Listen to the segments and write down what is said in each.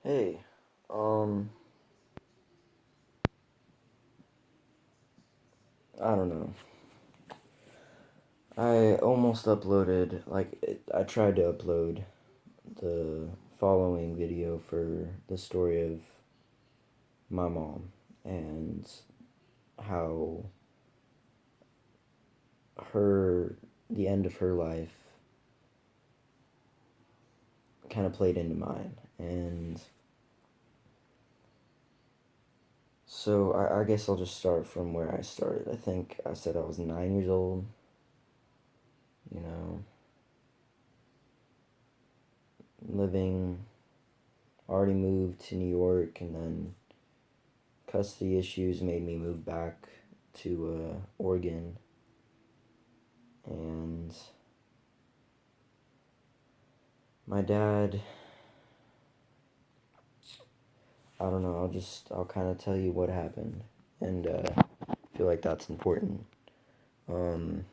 Hey, um, I don't know. I almost uploaded, I tried to upload the following video for the story of my mom and how her, the end of her life kind of played into mine. And so I guess I'll just start from where I started. I think I said I was 9 years old, you know, living, already moved to New York, and then custody issues made me move back to Oregon, and my dad. I don't know. I'll kind of tell you what happened, and I feel like that's important. Um,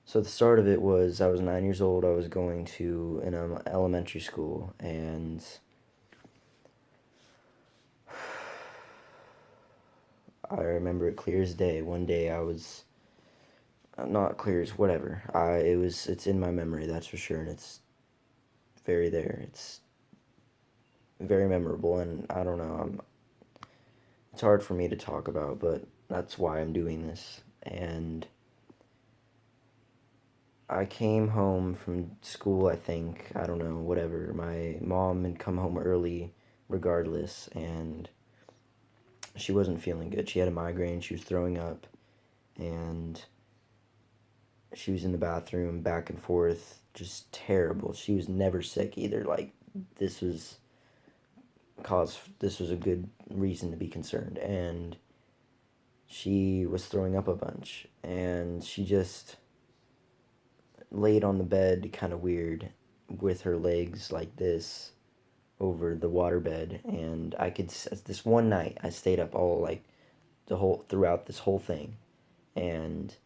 so the start of it was I was 9 years old. I was going to an elementary school, and I remember it clear as day. One day I was not clear as whatever. It's in my memory, that's for sure, and it's very there. It's very memorable, and I don't know. It's hard for me to talk about, but that's why I'm doing this. And I came home from school, I think, I don't know, whatever. My mom had come home early regardless, and she wasn't feeling good. She had a migraine, she was throwing up, and she was in the bathroom back and forth, just terrible. She was never sick either. Like, this was this was a good reason to be concerned. And she was throwing up a bunch, and she just laid on the bed kind of weird with her legs like this over the waterbed. And I could, this one night I stayed up all like the whole throughout this whole thing, and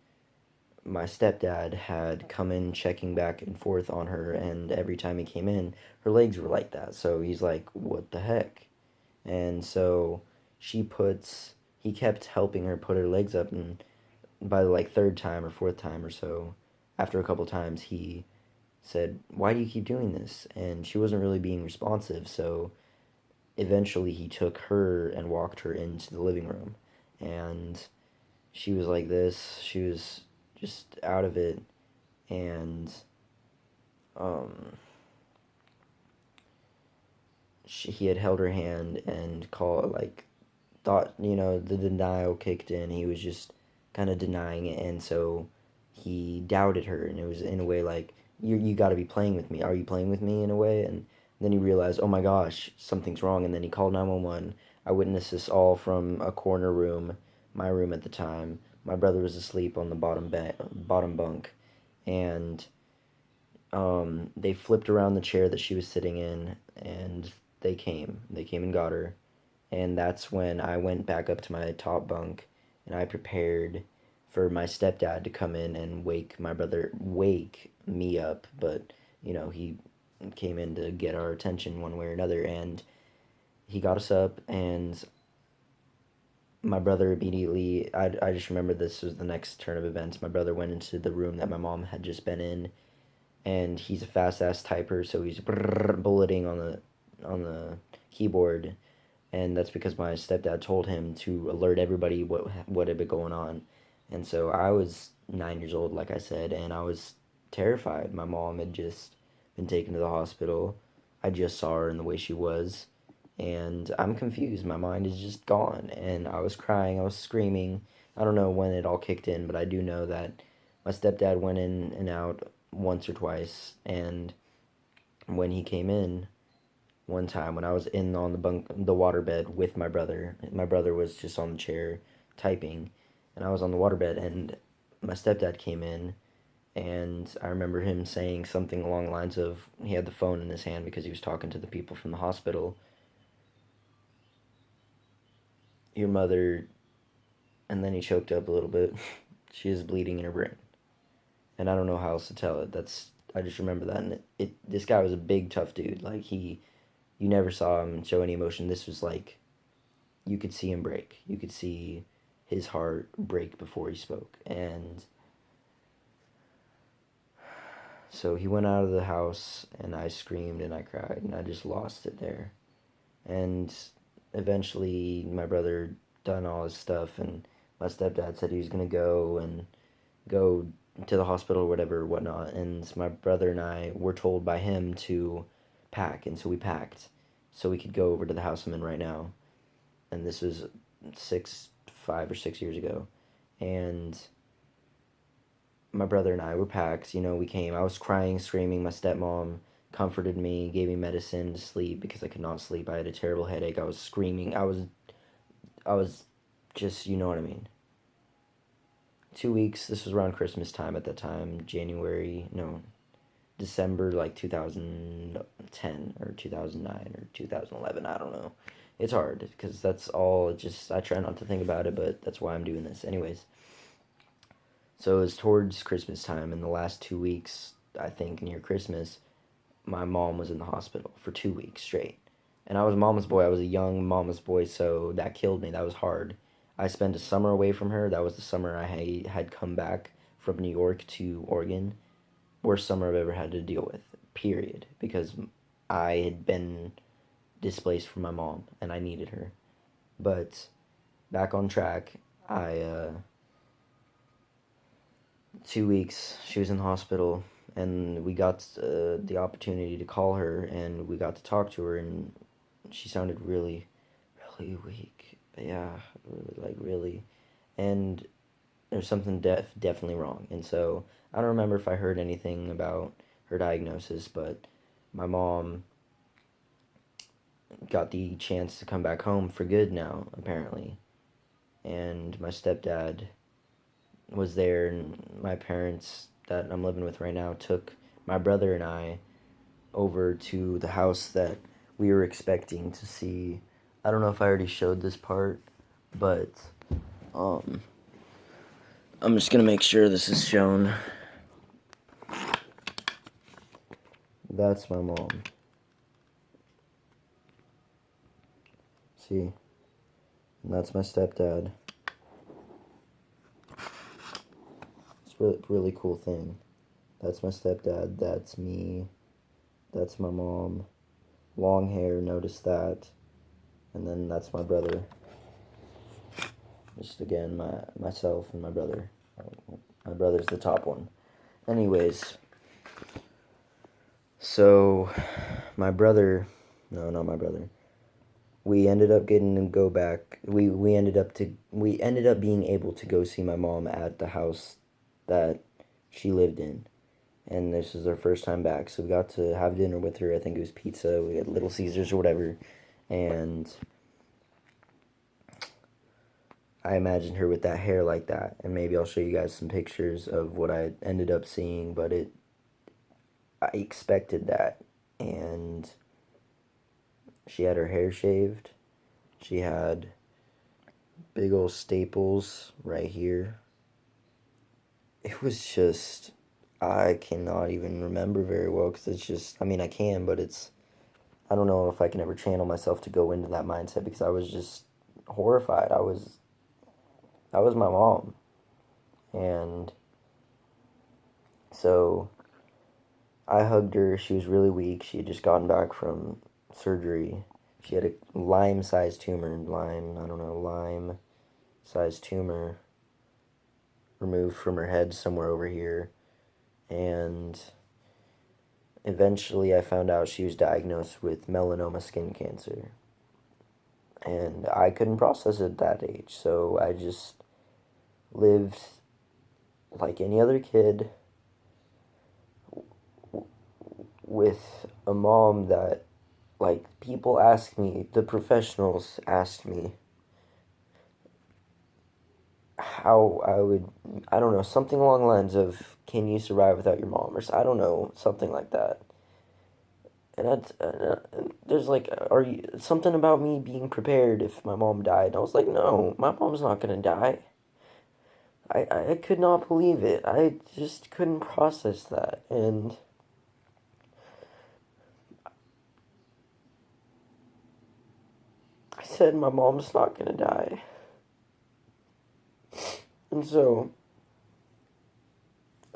my stepdad had come in checking back and forth on her, and every time he came in her legs were like that, so he's like, what the heck? And so she puts he kept helping her put her legs up, and by the like third time or fourth time or so, after a couple times, he said, why do you keep doing this? And she wasn't really being responsive, so eventually he took her and walked her into the living room. And she was like this. She was just out of it. And um, he had held her hand and thought, the denial kicked in. He was just kind of denying it. And so he doubted her. And it was in a way like, you got to be playing with me. Are you playing with me in a way? And then he realized, oh my gosh, something's wrong. And then he called 911. I witnessed this all from a corner room, my room at the time. My brother was asleep on the bottom bunk. And they flipped around the chair that she was sitting in, and they came and got her. And that's when I went back up to my top bunk, and I prepared for my stepdad to come in and wake me up. But he came in to get our attention one way or another, and he got us up. And my brother immediately, I just remember this was the next turn of events. My brother went into the room that my mom had just been in, and he's a fast ass typer, so he's bulleting on the keyboard, and that's because my stepdad told him to alert everybody what had been going on. And so I was 9 years old, like I said, and I was terrified. My mom had just been taken to the hospital. I just saw her in the way she was, and I'm confused. My mind is just gone, and I was crying. I was screaming. I don't know when it all kicked in, but I do know that my stepdad went in and out once or twice, and when he came in one time, when I was in on the waterbed with my brother was just on the chair typing, and I was on the waterbed, and my stepdad came in, and I remember him saying something along the lines of, he had the phone in his hand because he was talking to the people from the hospital. Your mother, and then he choked up a little bit. She is bleeding in her brain, and I don't know how else to tell it. I just remember that, and this guy was a big tough dude. Like, he you never saw him show any emotion. This was like, you could see him break. You could see his heart break before he spoke. And so he went out of the house, and I screamed and I cried, and I just lost it there. And eventually, my brother done all his stuff, and my stepdad said he was gonna go to the hospital or whatever, whatnot. And my brother and I were told by him to pack, and so we packed, so we could go over to the house I'm in right now. And this was 5 or 6 years ago, and my brother and I were packed. We came. I was crying, screaming. My stepmom comforted me, gave me medicine to sleep because I could not sleep. I had a terrible headache. I was screaming. I was just, you know what I mean. 2 weeks. This was around Christmas time at that time, December, like 2010 or 2009 or 2011. I don't know. It's hard because that's all. I try not to think about it, but that's why I'm doing this. Anyways, so it was towards Christmas time, and the last 2 weeks, I think near Christmas, my mom was in the hospital for 2 weeks straight. And I was a mama's boy. I was a young mama's boy, so that killed me. That was hard. I spent a summer away from her. That was the summer I had come back from New York to Oregon. Worst summer I've ever had to deal with, period. Because I had been displaced from my mom, and I needed her. But back on track, 2 weeks, she was in the hospital, and we got the opportunity to call her, and we got to talk to her, and she sounded really, really weak. Yeah, really. And there's something definitely wrong. And so I don't remember if I heard anything about her diagnosis, but my mom got the chance to come back home for good now, apparently. And my stepdad was there, and my parents that I'm living with right now took my brother and I over to the house that we were expecting to see. I don't know if I already showed this part, but I'm just gonna make sure this is shown. That's my mom. See? And that's my stepdad. It's a really cool thing. That's my stepdad. That's me. That's my mom. Long hair, notice that. And then that's my brother. Just again, myself and my brother. My brother's the top one. Anyways, so my brother, no, not my brother. We ended up getting to go back. We ended up being able to go see my mom at the house that she lived in. And this was our first time back, so we got to have dinner with her. I think it was pizza. We had Little Caesars or whatever. And I imagined her with that hair like that. And maybe I'll show you guys some pictures of what I ended up seeing, but I expected that. And she had her hair shaved. She had big old staples right here. It was just, I cannot even remember very well because it's just, I mean, I can, but I don't know if I can ever channel myself to go into that mindset because I was just horrified. That was my mom. And so I hugged her. She was really weak. She had just gotten back from surgery. She had a lime-sized tumor removed from her head somewhere over here. And eventually I found out she was diagnosed with melanoma skin cancer. And I couldn't process it at that age, so I just lived like any other kid with a mom that, like, people ask me, the professionals asked me how I don't know, something along the lines of, can you survive without your mom? Or I don't know, something like that. And there's like, are you, something about me being prepared if my mom died. And I was like, no, my mom's not gonna die. I could not believe it. I just couldn't process that. And said my mom's not gonna die. And so,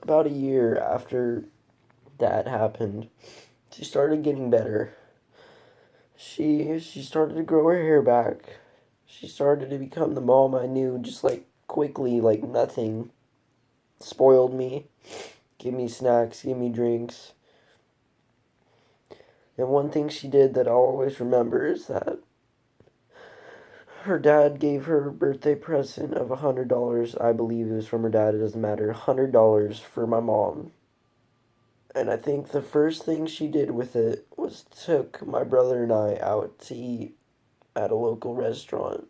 about a year after that happened, she started getting better. She started to grow her hair back. She started to become the mom I knew, just like quickly, like nothing. Spoiled me, give me snacks, give me drinks. And one thing she did that I'll always remember is that her dad gave her a birthday present of $100. I believe it was from her dad, it doesn't matter. $100 for my mom. And I think the first thing she did with it was took my brother and I out to eat at a local restaurant.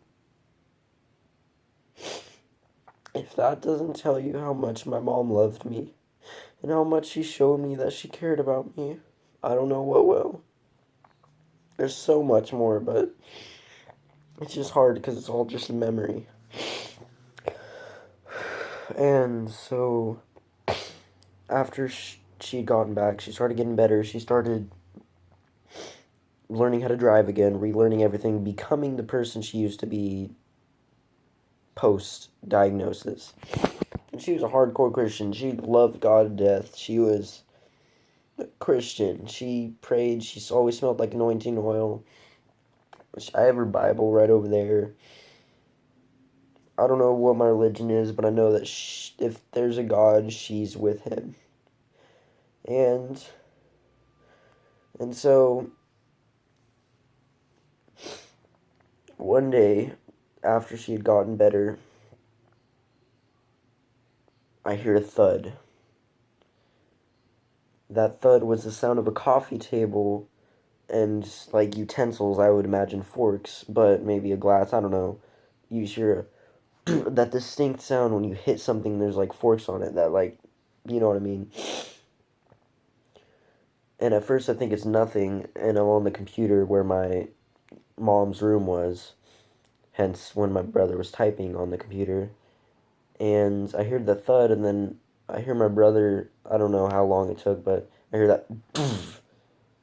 If that doesn't tell you how much my mom loved me and how much she showed me that she cared about me, I don't know what will. There's so much more, but it's just hard because it's all just a memory. And so, after she'd gotten back, she started getting better. She started learning how to drive again, relearning everything, becoming the person she used to be post diagnosis. And she was a hardcore Christian. She loved God to death. She was a Christian. She prayed. She always smelled like anointing oil. I have her Bible right over there. I don't know what my religion is, but I know that if there's a God, she's with him. And so one day, after she had gotten better, I hear a thud. That thud was the sound of a coffee table and like utensils, I would imagine forks, but maybe a glass, I don't know. You hear that distinct sound when you hit something, there's like forks on it, that like, you know what I mean? And at first I think it's nothing, and I'm on the computer where my mom's room was, hence when my brother was typing on the computer, and I hear the thud, and then I hear my brother, I don't know how long it took, but I hear that,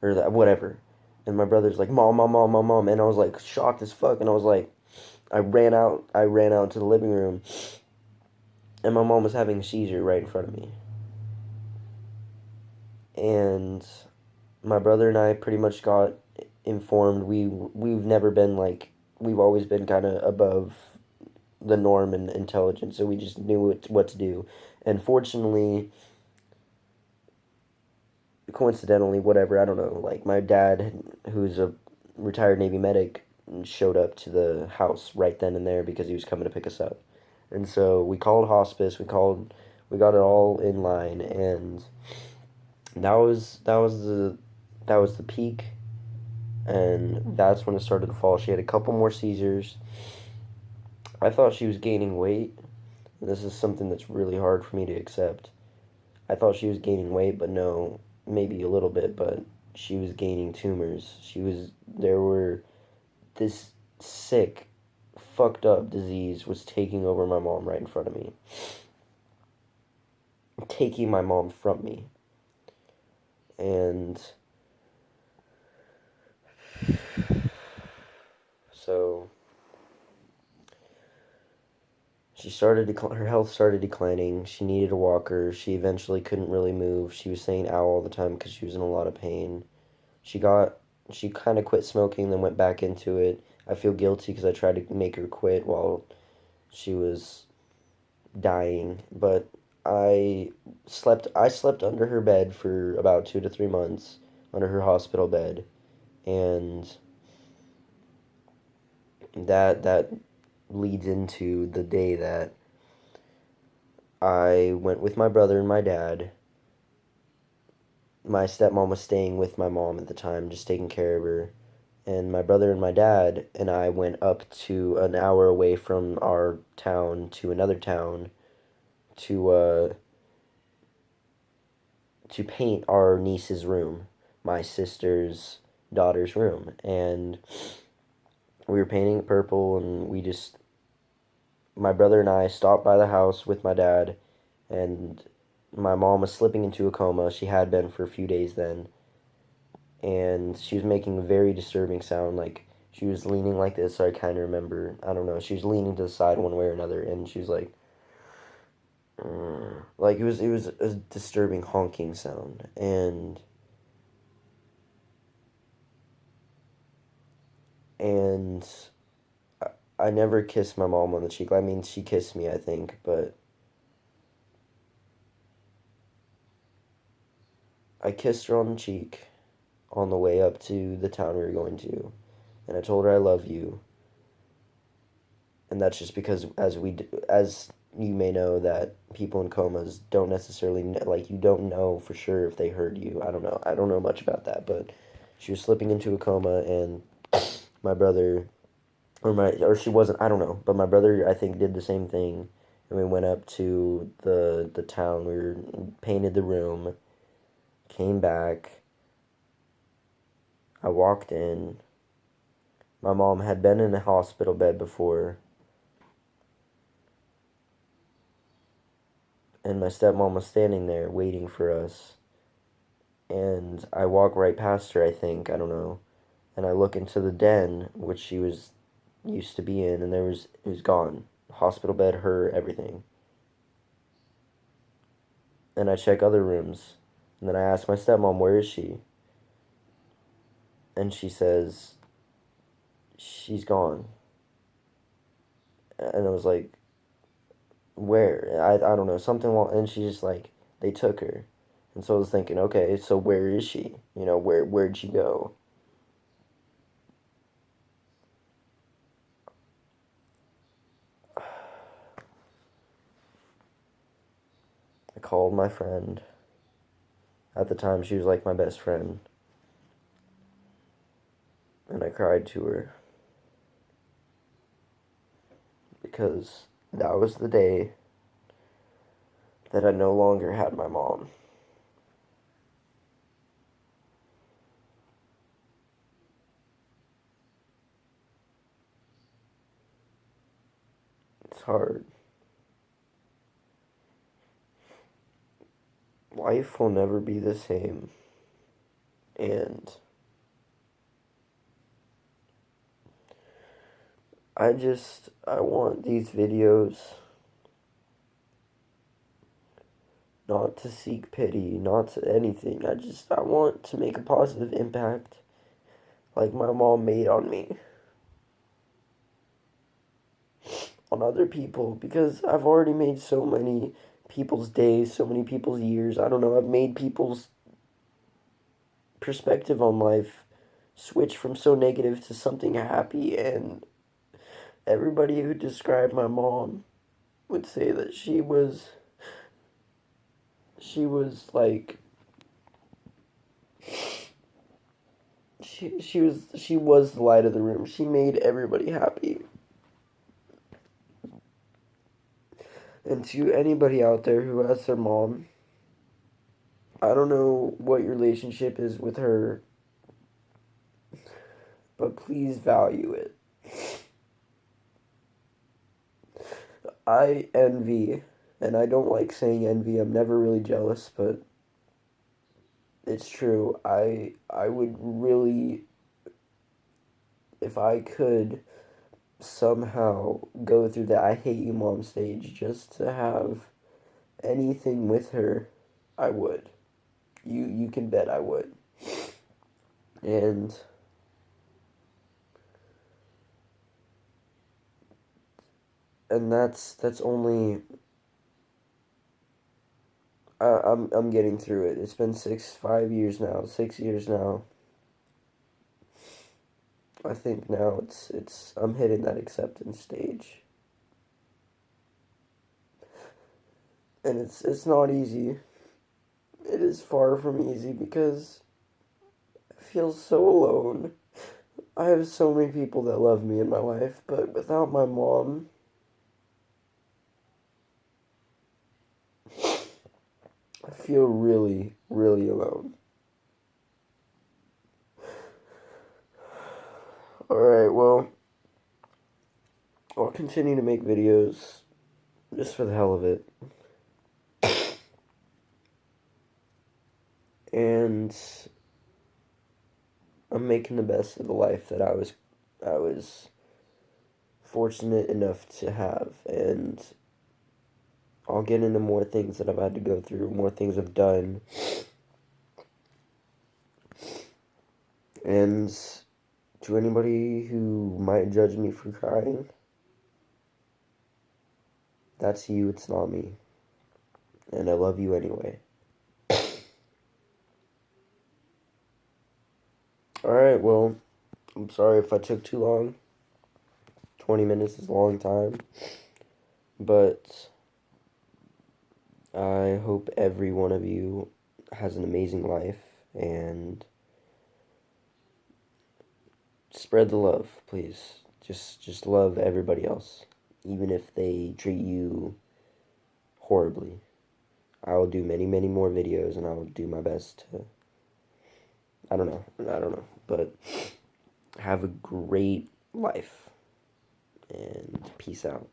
or that, whatever, and my brother's like, mom, mom, mom, mom, mom, and I was like, shocked as fuck, and I was like, I ran out to the living room, and my mom was having a seizure right in front of me, and my brother and I pretty much got informed. We've never been like, we've always been kind of above the norm in intelligence, so we just knew what to do. And fortunately, coincidentally, whatever, I don't know, like my dad, who's a retired Navy medic, showed up to the house right then and there because he was coming to pick us up. And so we called hospice, we got it all in line, and that was the peak, and that's when it started to fall. She had a couple more seizures. I thought she was gaining weight. This is something that's really hard for me to accept. I thought she was gaining weight, but no, maybe a little bit, but she was gaining tumors. There were, this sick, fucked up disease was taking over my mom right in front of me. Taking my mom from me. And so her health started declining. She needed a walker. She eventually couldn't really move. She was saying ow all the time because she was in a lot of pain. She kind of quit smoking, then went back into it. I feel guilty because I tried to make her quit while she was dying, but I slept under her bed for about 2 to 3 months, under her hospital bed, and that leads into the day that I went with my brother and my dad. My stepmom was staying with my mom at the time, just taking care of her. And my brother and my dad and I went up to an hour away from our town to another town to paint our niece's room, my sister's daughter's room. And we were painting it purple, and my brother and I stopped by the house with my dad, and my mom was slipping into a coma. She had been for a few days then, and she was making a very disturbing sound, like she was leaning like this, so I kind of remember, I don't know, she was leaning to the side one way or another, and she was like it was a disturbing honking sound, and I never kissed my mom on the cheek. I mean, she kissed me, I think, but I kissed her on the cheek on the way up to the town we were going to, and I told her I love you. And that's just because, as you may know, that people in comas don't necessarily like, you don't know for sure if they heard you. I don't know. I don't know much about that, but she was slipping into a coma, and my brother, or she wasn't. I don't know, but my brother, I think, did the same thing, and we went up to the town. We were painted the room, came back. I walked in. My mom had been in a hospital bed before, and my stepmom was standing there waiting for us. And I walk right past her, I think, I don't know. And I look into the den, which she was used to be in, and it was gone. Hospital bed, her, everything. And I check other rooms. And then I ask my stepmom, where is she? And she says, she's gone. And I was like, where? I don't know, something, and she's just like, they took her. And so I was thinking, okay, so where is she? Where'd she go? I called my friend. At the time, she was like my best friend. And I cried to her. Because that was the day that I no longer had my mom. It's hard. Life will never be the same. And I want these videos not to seek pity, not to anything. I want to make a positive impact like my mom made on me, on other people, because I've already made so many people's days, so many people's years. I don't know, I've made people's perspective on life switch from so negative to something happy, and everybody who described my mom would say that she was like she was the light of the room. She made everybody happy. And to anybody out there who has their mom, I don't know what your relationship is with her, but please value it. I envy, and I don't like saying envy. I'm never really jealous, but it's true. I would really, if I could somehow go through that I hate you mom stage just to have anything with her, I would. You can bet I would. And that's only I'm getting through it. It's been 5 years now, 6 years now. I think now it's I'm hitting that acceptance stage. And it's not easy. It is far from easy because I feel so alone. I have so many people that love me in my life, but without my mom, I feel really, really alone. Alright, well, I'll continue to make videos just for the hell of it. And I'm making the best of the life that I was fortunate enough to have, and I'll get into more things that I've had to go through, more things I've done, and to anybody who might judge me for crying, that's you, it's not me, and I love you anyway. Alright, well, I'm sorry if I took too long. 20 minutes is a long time, but I hope every one of you has an amazing life, and spread the love, please. Just love everybody else, even if they treat you horribly. I will do many, many more videos, and I will do my best to, I don't know, but have a great life, and peace out.